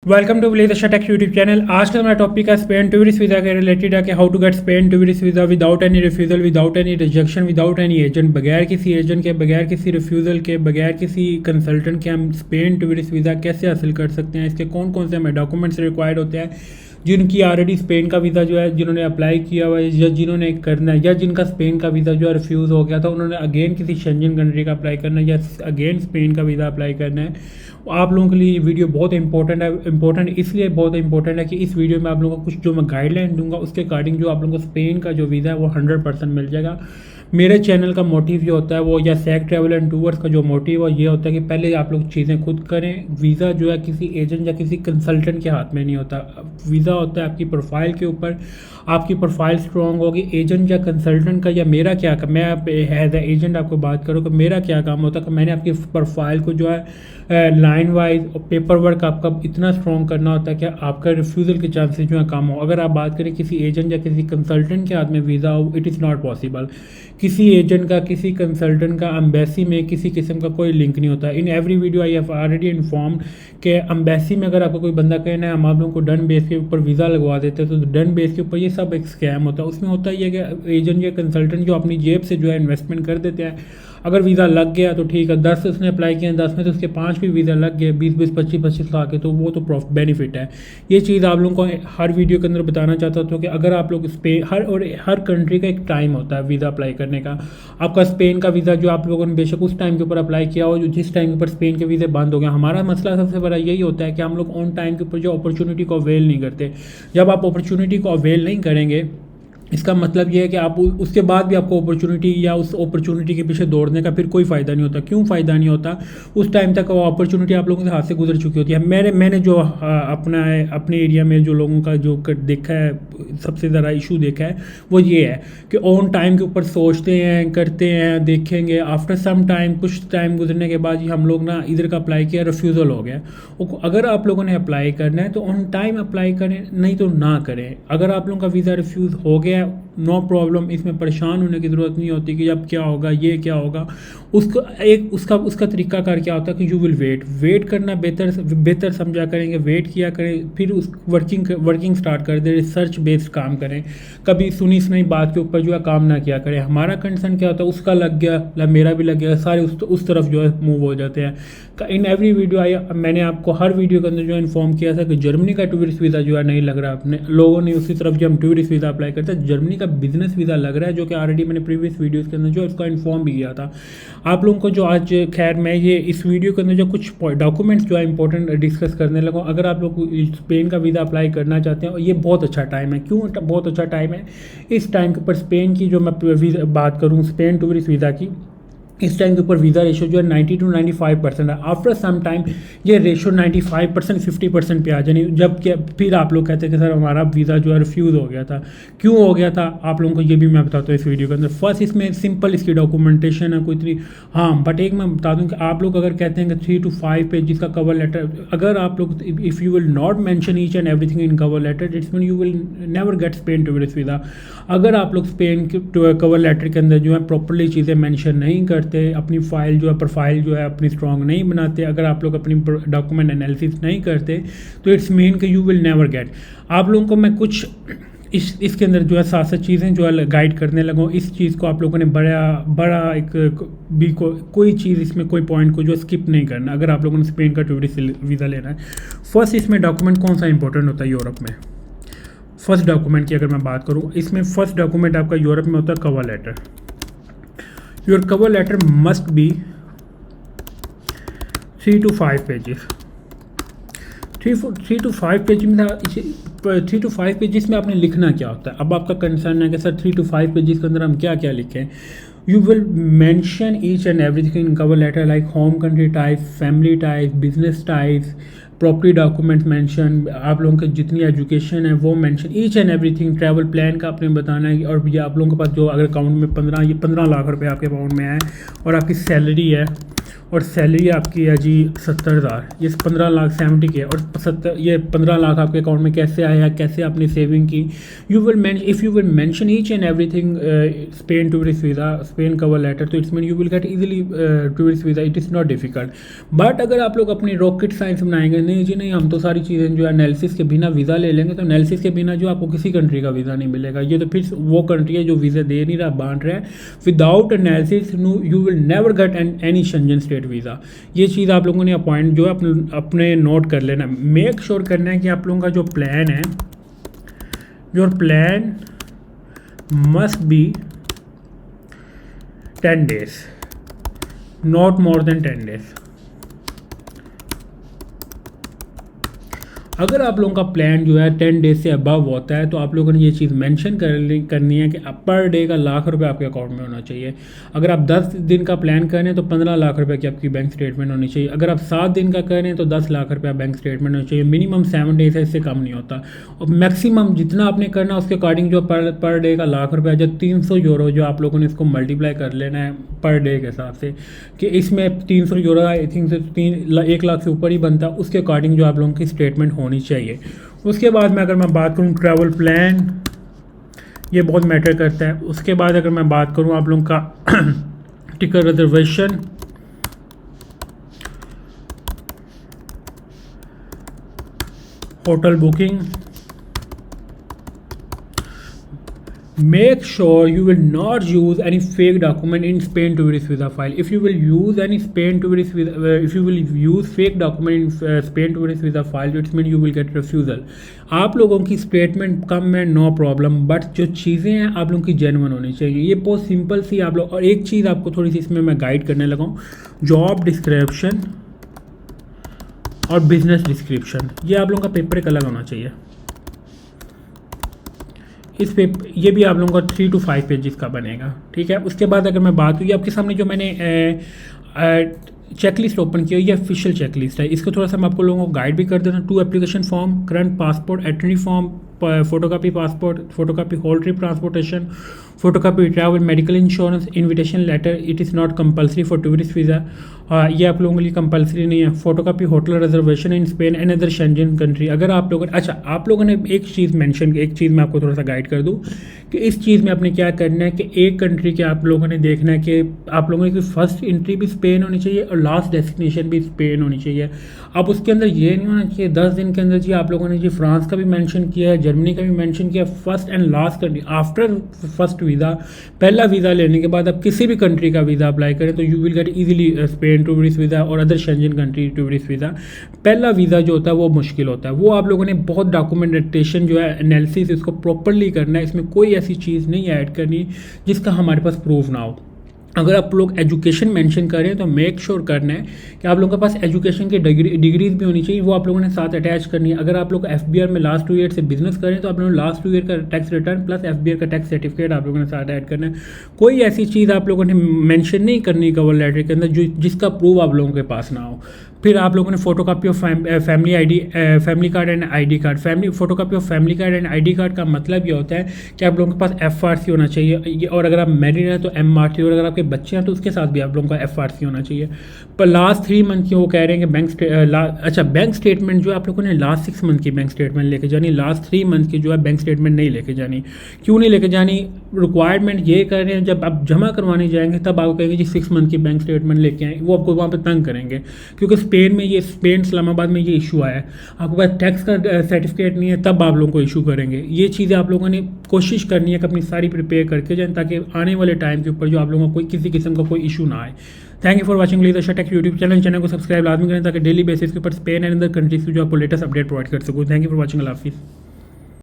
Welcome to village tech YouTube channel. आज का हमारा टॉपिक है स्पेन टूरिस्ट वीज़ा के रिलेटेड है कि how to get Spain tourist visa without any refusal, without any rejection, without any agent, बगैर किसी एजेंट के, बगैर किसी रिफ्यूज़ल के, बगैर किसी कंसल्टेंट के हम स्पेन टूरिस्ट वीज़ा कैसे हासिल कर सकते हैं। इसके कौन कौन से हमें डॉक्यूमेंट्स रिक्वायर्ड होते हैं, जिनकी ऑलरेडी स्पेन का वीज़ा जो है जिन्होंने अप्लाई किया हुआ है या जिन्होंने करना है, या जिनका स्पेन का वीज़ा जो है रिफ्यूज़ हो गया था उन्होंने अगेन किसी शेंजन कंट्री का अप्लाई करना है या अगेन स्पेन का वीज़ा अप्लाई करना है। आप लोगों के लिए ये वीडियो बहुत इंपॉर्टेंट है। इंपॉर्टेंट इसलिए बहुत इंपॉर्टेंट है कि इस वीडियो में आप लोगों को कुछ जो मैं गाइडलाइन दूंगा उसके अकॉर्डिंग जो आप लोगों को स्पेन का जो वीज़ा है वो 100% मिल जाएगा। मेरे चैनल का मोटिव ये होता है वो, या सैक ट्रैवल एंड टूर्स का जो मोटिव है ये होता है कि पहले आप लोग चीज़ें खुद करें। वीज़ा जो है किसी एजेंट या किसी कंसल्टेंट के हाथ में नहीं होता। वीज़ा होता है आपकी प्रोफाइल के ऊपर। आपकी प्रोफाइल स्ट्रॉन्ग होगी। एजेंट या कंसल्टेंट का या मेरा क्या काम, मैं एज ए एजेंट आपको बात करूँ कि मेरा क्या काम होता है कि मैंने आपकी प्रोफाइल को जो है लाइन वाइज और पेपर वर्क आपका इतना स्ट्रॉन्ग करना होता है कि आपका रिफ्यूज़ल के चांसेस जो है कम हो। अगर आप बात करें किसी एजेंट या किसी कंसल्टेंट के हाथ में वीज़ा हो, इट इज़ नॉट पॉसिबल। किसी एजेंट का, किसी कंसल्टेंट का एम्बेसी में किसी किस्म का कोई लिंक नहीं होता। In every video I have already inform कि एम्बेसी में अगर आपको कोई बंदा कहना है हम आप लोगों को डन बेस के ऊपर वीज़ा लगवा देते हैं, तो डन बेस के ऊपर ये सब एक स्कैम होता है। उसमें होता ही है कि एजेंट या कंसल्टेंट जो अपनी जेब से जो है इन्वेस्टमेंट कर देते हैं। अगर वीज़ा लग गया तो ठीक है, 10 उसने अप्लाई किया, 10 में तो उसके 5 भी वीज़ा लग गए, 20-20, 25-25 लाख के, तो वो तो बेनिफिट है। ये चीज़ आप लोगों को हर वीडियो के अंदर बताना चाहता हूँ कि अगर आप लोग स्पेन, हर कंट्री का एक टाइम होता है वीज़ा अप्लाई करने का। आपका स्पेन का वीज़ा जो आप लोगों ने बेशक उस टाइम के ऊपर अप्लाई किया हो जो जिस टाइम के ऊपर स्पेन के वीज़े बंद हो गए। हमारा मसला सबसे बड़ा यही होता है कि हम लोग ऑन टाइम के ऊपर जो अपॉर्चुनिटी को अवेल नहीं करते। जब आप अपॉर्चुनिटी को अवेल नहीं करेंगे, इसका मतलब ये है कि आप उसके बाद भी आपको अपॉर्चुनिटी या उस अपॉर्चुनिटी के पीछे दौड़ने का फिर कोई फ़ायदा नहीं होता। क्यों फ़ायदा नहीं होता? उस टाइम तक वो अपॉर्चुनिटी आप लोगों के हाथ से गुजर चुकी होती है। मैंने जो अपने एरिया में जो लोगों का जो देखा है, सबसे ज़्यादा इशू देखा है वो ये है कि ऑन टाइम के ऊपर सोचते हैं, करते हैं, देखेंगे, आफ्टर सम टाइम, कुछ टाइम गुजरने के बाद हम लोग ना इधर का अप्लाई किया, रिफ्यूज़ल हो गया। अगर आप लोगों ने अप्लाई करना है तो ऑन टाइम अप्लाई करें, नहीं तो ना करें। अगर आप लोगों का वीज़ा रिफ्यूज़ हो गया, नो प्रॉब्लम, इसमें परेशान होने की ज़रूरत नहीं होती कि अब क्या होगा, ये क्या होगा। उसका तरीकाकार क्या होता है कि यू विल वेट करना बेहतर समझा करेंगे। वेट किया करें, फिर उस वर्किंग स्टार्ट कर दें, रिसर्च बेस्ड काम करें। कभी सुनी सुनाई बात के ऊपर जो है काम ना किया करें। हमारा कंसर्न क्या होता है, उसका लग गया, मेरा भी लग गया, सारे उस तरफ जो है मूव हो जाते हैं। इन एवरी वीडियो मैंने आपको हर वीडियो के अंदर जो इन्फॉर्म किया था कि जर्मनी का टूरिस्ट वीज़ा जो है नहीं लग रहा। अपने लोगों ने उसी तरफ जो हम टूरिस्ट वीज़ा अप्लाई करते हैं, जर्मनी का बिजनेस वीज़ा लग रहा है, जो कि ऑलरेडी मैंने प्रीवियस वीडियोस के अंदर जो उसका इन्फॉर्म भी किया था आप लोगों को। जो आज खैर मैं ये इस वीडियो के अंदर जो कुछ डॉक्यूमेंट्स जो है इंपॉर्टेंट डिस्कस करने लगा। अगर आप लोग स्पेन का वीज़ा अप्लाई करना चाहते हैं, और ये बहुत अच्छा टाइम है। क्यों बहुत अच्छा टाइम है? इस टाइम के ऊपर स्पेन की जो मैं बात करूँ, स्पेन टूरिस्ट वीज़ा की, इस टाइम के ऊपर वीज़ा रेशो जो है 90 to 95% है। आफ्टर सम टाइम ये रेशो 95% 50% पे आ जाए। जब कि फिर आप लोग कहते हैं कि सर हमारा वीज़ा जो है रिफ्यूज़ हो गया था। क्यों हो गया था आप लोगों को ये भी मैं बताता हूँ इस वीडियो के अंदर। फर्स्ट, इसमें सिंपल इसकी डॉक्यूमेंटेशन है कोई इतनी, हाँ, बट एक मैं बता दूँ कि आप लोग अगर कहते हैं कि 3 to 5 पेज का कवर लेटर, अगर आप लोग if you will not mention each and everything in cover letter, it's mean you will never get Spain tourist visa. अगर आप लोग स्पेन के कवर लेटर के अंदर जो है प्रॉपरली चीज़ें मैंशन नहीं करते, अपनी फाइल जो है प्रोफाइल जो है अपनी स्ट्रॉन्ग नहीं बनाते, अगर आप लोग अपनी डॉक्यूमेंट एनालिसिस नहीं करते, तो इट्स मीन कि यू विल नेवर गेट। आप लोगों को मैं कुछ इसके अंदर जो है 7 चीज़ें जो है गाइड करने लगूँ। इस चीज़ को आप लोगों ने बड़ा एक भी कोई चीज़ इसमें कोई पॉइंट को जो स्किप नहीं करना अगर आप लोगों ने स्पेन का टूरिस्ट वीज़ा लेना है। फर्स्ट, इसमें डॉक्यूमेंट कौन सा इंपॉर्टेंट होता है यूरोप में? फर्स्ट डॉक्यूमेंट की अगर मैं बात करूँ, इसमें फर्स्ट डॉक्यूमेंट आपका यूरोप में होता है cover letter. Your cover letter must be 3 to 5 pages. 3 to 5 page में 3 to 5 पेजेस में आपने लिखना क्या होता है? अब आपका कंसर्न है कि सर 3 to 5 पेजेस के अंदर हम क्या क्या लिखें। You will mention each and everything in cover letter, like home country type, family type, business type, property document mention, आप लोगों की जितनी एजुकेशन है वो mention, each and everything. Travel plan का आपने बताना है, और ये आप लोगों के पास जो अगर अकाउंट में 15 लाख रुपए आपके अकाउंट में है और आपकी सैलरी है और सैलरी आपकी है जी 70,000, ये 15 लाख 70 के, और ये 15 लाख आपके अकाउंट में कैसे आया, कैसे आपने सेविंग की, if you will mention each and everything Spain tourist visa, Spain cover letter, तो it's mean you will get easily tourist visa, it is not difficult. But अगर आप लोग अपनी रॉकेट साइंस बनाएंगे, नहीं जी नहीं, हम तो सारी चीज़ें जो है एनालिसिस के बिना वीज़ा ले लेंगे, तो एनालिसिस के बिना जो आपको किसी कंट्री का वीज़ा नहीं मिलेगा। ये तो फिर वो कंट्री है जो वीज़ा दे नहीं रहा, बांट रहा है। Without analysis you will never get any Schengen state visa. ये चीज़ आप लोगों ने अपॉइंट जो है अपने नोट कर लेना। मेक श्योर करना है कि आप लोगों का जो प्लान है, your plan must be 10 days, not more than 10 days। अगर आप लोगों का प्लान जो है 10 डेज से अबव होता है, तो आप लोगों ने ये चीज़ मेंशन करनी है कि पर डे का लाख रुपए आपके अकाउंट में होना चाहिए। अगर आप 10 दिन का प्लान कर रहे हैं तो 15 लाख रुपए की आपकी बैंक स्टेटमेंट होनी चाहिए। अगर आप 7 दिन का कर रहे हैं तो 10 लाख रुपया बैंक स्टेटमेंट होनी चाहिए। मिनिमम 7 डेज है, इससे कम नहीं होता। और मैक्सिमम जितना आपने करना उसके अकॉर्डिंग जो पर डे का लाख रुपया, जो 300 यूरो, जो आप लोगों ने इसको मल्टीप्लाई कर लेना है पर डे के हिसाब से, कि इसमें 300 यूरो आई थिंक 1 लाख से ऊपर ही बनता है, उसके अकॉर्डिंग जो आप लोगों की स्टेटमेंट होनी चाहिए। उसके बाद में अगर मैं बात करूं ट्रैवल प्लान, ये बहुत मैटर करता है। उसके बाद अगर मैं बात करूं आप लोगों का ticket reservation, hotel booking, make sure you will not use any fake document in Spain tourist visa file. If you will use any Spain tourist visa, if you will use fake document in Spain tourist visa file, it means you will get refusal. आप लोगों की statement कम है, no problem, but जो चीज़ें हैं आप लोगों की जेन्युइन होनी चाहिए। ये बहुत सिंपल सी आप लोग। और एक चीज़ आपको थोड़ी सी इसमें मैं गाइड करने लगा हूँ, जॉब डिस्क्रिप्शन और बिजनेस डिस्क्रिप्शन, ये आप लोगों का पेपर एक अलग होना चाहिए। इस पे ये भी आप लोगों का 3 to 5 पेजेस का बनेगा, ठीक है। उसके बाद अगर मैं बात हुई आपके सामने जो मैंने चेकलिस्ट ओपन किया, ये ऑफिशियल चेकलिस्ट है। इसको थोड़ा सा मैं आपको लोगों को गाइड भी कर देता हूँ। 2 application form, current passport, attorney form, photocopy passport, photocopy whole trip transportation, photocopy travel medical insurance, invitation letter, it is not compulsory for tourist visa, ये आप लोगों के लिए कंपलसरी नहीं है। Photocopy hotel reservation in Spain and other Schengen country. अगर आप लोगों अच्छा, आप लोगों ने एक चीज़ मेंशन की, एक चीज़ मैं आपको थोड़ा सा गाइड कर दूं कि इस चीज़ में आपने क्या करना है कि एक कंट्री के आप लोगों ने देखना है कि आप लोगों की फर्स्ट एंट्री भी स्पेन होनी चाहिए और लास्ट डेस्टिनेशन भी स्पेन होनी चाहिए। अब उसके अंदर ये नहीं होना चाहिए 10 दिन के अंदर जी आप लोगों ने जी फ्रांस का भी मेंशन किया है, जर्मनी का भी मेंशन किया, first and last country after first visa, पहला वीज़ा लेने के बाद आप किसी भी कंट्री का वीज़ा अप्लाई करें तो you will get easily Spain tourist visa और other Schengen country tourist visa. पहला वीज़ा जो होता है वो मुश्किल होता है, वो आप लोगों ने बहुत डॉक्यूमेंटेशन जो है, एनालिसिस इसको प्रॉपरली करना है। इसमें कोई ऐसी चीज़ नहीं ऐड करनी जिसका हमारे पास प्रूफ ना हो। अगर आप लोग एजुकेशन मेंशन करें तो मेक श्योर करना है कि आप लोगों के पास एजुकेशन की डिग्रीज भी होनी चाहिए, वो आप लोगों ने साथ अटैच करनी है। अगर आप लोग FBR में लास्ट 2 ईयर से बिजनेस करें तो आप लोगों ने लास्ट 2 ईयर का टैक्स रिटर्न प्लस FBR का टैक्स सर्टिफिकेट आप लोगों ने साथ ऐड करना है। कोई ऐसी चीज़ आप लोगों ने मेंशन नहीं करनी कवर लेटर के अंदर जिसका प्रूफ आप लोगों के पास ना हो। फिर आप लोगों ने photocopy of family card and ID card, photocopy of family card and ID card का मतलब ये होता है कि आप लोगों के पास FRC होना चाहिए, और अगर आप मैरिड हैं तो MRC, और अगर आपके बच्चे हैं तो उसके साथ भी आप लोगों का FRC होना चाहिए। पर लास्ट 3 मंथ की वो कह रहे हैं कि बैंक स्टेटमेंट जो है आप लोगों ने लास्ट 6 मंथ की बैंक स्टेटमेंट लेके जानी, लास्ट 3 मंथ की जो है बैंक स्टेटमेंट नहीं लेके जानी। क्यों नहीं लेके जानी? रिक्वायरमेंट ये कर रहे हैं जब आप जमा करवाने जाएंगे तब आपको कहेंगे जी 6 मंथ की बैंक स्टेटमेंट लेके आए, वो आपको वहाँ पर तंग करेंगे। क्योंकि स्पेन इस्लामाबाद में ये इशू आया है, आपके पास टैक्स का सर्टिफिकेट नहीं है तब आप लोगों को इशू करेंगे। ये चीज़ें आप लोगों ने कोशिश करनी है कि अपनी सारी प्रिपेयर करके जाएं ताकि आने वाले टाइम के ऊपर जो आप लोगों को कोई किसी किस्म का कोई इशू ना आए। Thank you for watching leadership take YouTube channel को सब्सक्राइब लाजमी करें ताकि डेली बेसिस के ऊपर स्पेन एंड अदर कंट्रीज की जो आपको लेटेस्ट अपडेट प्रोवाइड कर सकूँ। थैंक यू फॉर वाचिंग, अल्लाह हाफिज़।